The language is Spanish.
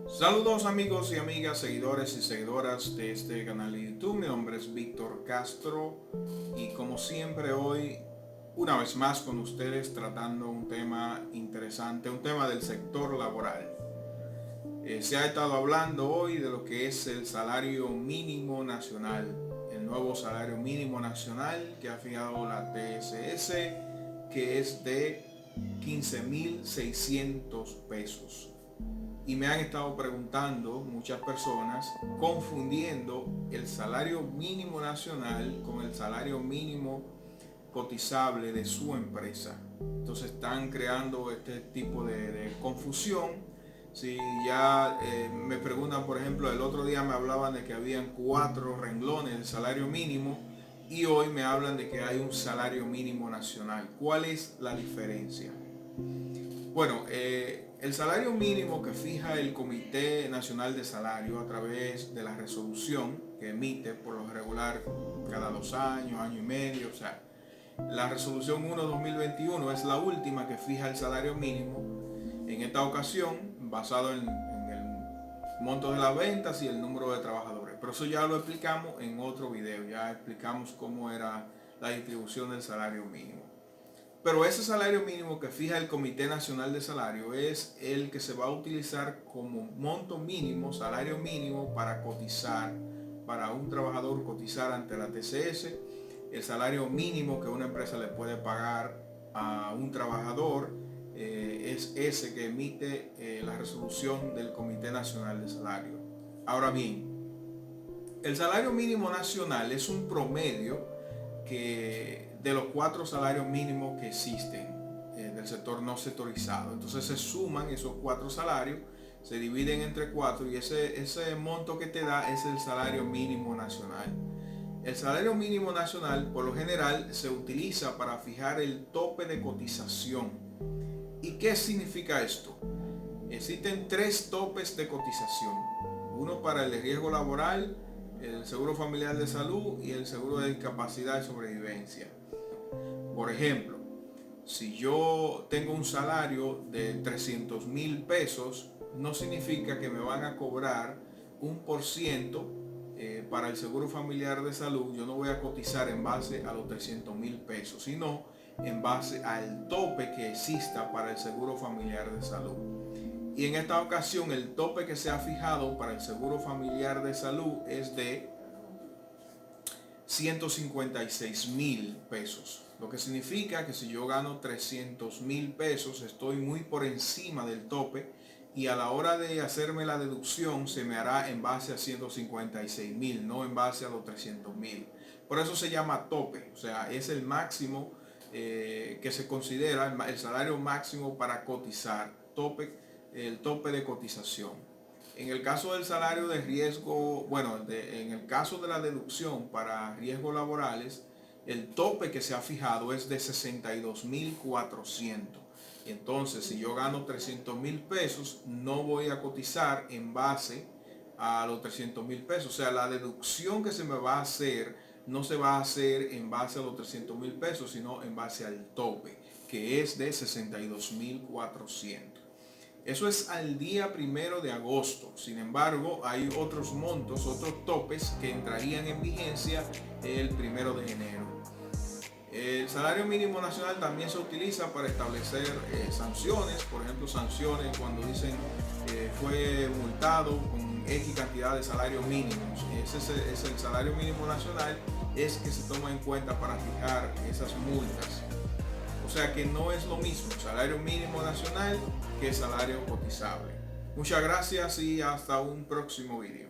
Saludos amigos y amigas, seguidores y seguidoras de este canal de YouTube. Mi nombre es Víctor Castro y como siempre hoy, una vez más con ustedes tratando un tema interesante, un tema del sector laboral. Se ha estado hablando hoy de lo que es el salario mínimo nacional, el nuevo salario mínimo nacional que ha fijado la TSS, que es de 15.600 pesos. Y me han estado preguntando muchas personas, confundiendo el salario mínimo nacional con el salario mínimo cotizable de su empresa. Entonces están creando este tipo de confusión. Si ya me preguntan, por ejemplo, el otro día me hablaban de que habían 4 renglones de salario mínimo y hoy me hablan de que hay un salario mínimo nacional. ¿Cuál es la diferencia? Bueno, el salario mínimo que fija el Comité Nacional de Salario a través de la resolución que emite por lo regular cada 2 años, año y medio, o sea, la resolución 1/2021 es la última que fija el salario mínimo. En esta ocasión, basado en el monto de las ventas y el número de trabajadores. Pero eso ya lo explicamos en otro video, ya explicamos cómo era la distribución del salario mínimo. Pero ese salario mínimo que fija el Comité Nacional de Salario es el que se va a utilizar como monto mínimo, salario mínimo para cotizar, para un trabajador cotizar ante la TCS, el salario mínimo que una empresa le puede pagar a un trabajador es ese que emite la resolución del Comité Nacional de Salario. Ahora bien, el salario mínimo nacional es un promedio que de los 4 salarios mínimos que existen del sector no sectorizado. Entonces se suman esos 4 salarios, se dividen entre 4 y ese monto que te da es el salario mínimo nacional. El salario mínimo nacional por lo general se utiliza para fijar el tope de cotización. ¿Y qué significa esto? Existen 3 topes de cotización. Uno para el de riesgo laboral, el seguro familiar de salud y el seguro de discapacidad y sobrevivencia. Por ejemplo, si yo tengo un salario de 300.000 pesos, no significa que me van a cobrar 1% para el seguro familiar de salud. Yo no voy a cotizar en base a los 300.000 pesos, sino en base al tope que exista para el seguro familiar de salud. Y en esta ocasión el tope que se ha fijado para el seguro familiar de salud es de 156.000 pesos. Lo que significa que si yo gano 300.000 pesos estoy muy por encima del tope y a la hora de hacerme la deducción se me hará en base a 156.000, no en base a los 300.000. Por eso se llama tope, o sea, es el máximo que se considera el salario máximo para cotizar, el tope de cotización. En el caso del salario de riesgo, bueno, en el caso de la deducción para riesgos laborales, el tope que se ha fijado es de 62.400. Entonces, si yo gano 300.000 pesos, no voy a cotizar en base a los 300.000 pesos. O sea, la deducción que se me va a hacer no se va a hacer en base a los 300.000 pesos, sino en base al tope, que es de 62.400. Eso es al día 1 de agosto. Sin embargo, hay otros montos, otros topes que entrarían en vigencia el 1 de enero. El salario mínimo nacional también se utiliza para establecer sanciones, por ejemplo, sanciones cuando dicen fue multado con X cantidad de salarios mínimos. Ese es el salario mínimo nacional, es que se toma en cuenta para fijar esas multas. O sea que no es lo mismo salario mínimo nacional que salario cotizable. Muchas gracias y hasta un próximo video.